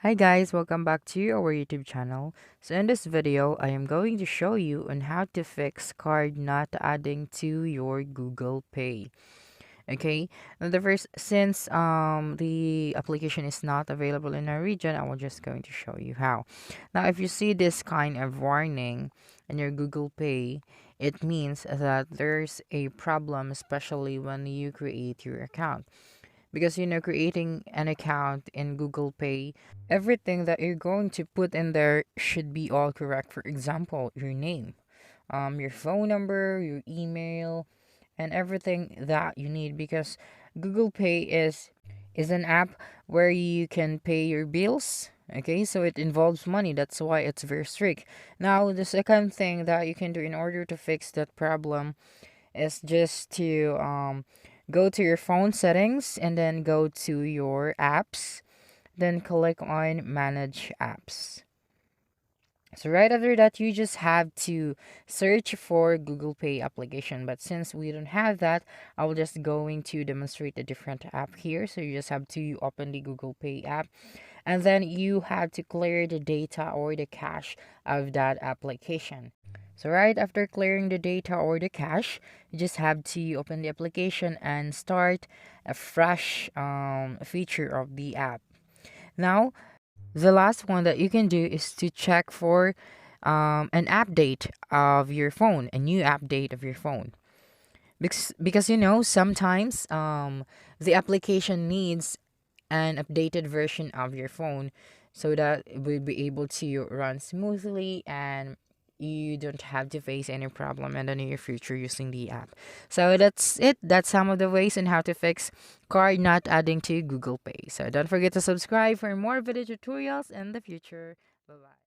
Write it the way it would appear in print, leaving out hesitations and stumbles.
Hi guys, welcome back to our YouTube channel. So in this video, I am going to show you on how to fix card not adding to your Google Pay. Okay, now the first since the application is not available in our region, I will just going to show you how. Now if you see this kind of warning in your Google Pay, it means that there's a problem, especially when you create your account. Because creating an account in Google Pay, everything that you're going to put in there should be all correct. For example, your name, your phone number, your email, and everything that you need. Because Google Pay is an app where you can pay your bills. Okay, so it involves money. That's why it's very strict. Now, the second thing that you can do in order to fix that problem is just to go to your phone settings and then go to your apps, then click on manage apps. So right after that, you just have to search for Google Pay application. But since we don't have that, I will just going to demonstrate a different app here. So you just have to open the Google Pay app, and then you have to clear the data or the cache of that application. So right after clearing the data or the cache, you just have to open the application and start a fresh feature of the app. Now, the last one that you can do is to check for an update of your phone, a new update of your phone. Because sometimes the application needs an updated version of your phone so that it will be able to run smoothly and you don't have to face any problem in the near future using the app. So that's it. That's some of the ways on how to fix card not adding to Google Pay. So don't forget to subscribe for more video tutorials in the future. Bye bye.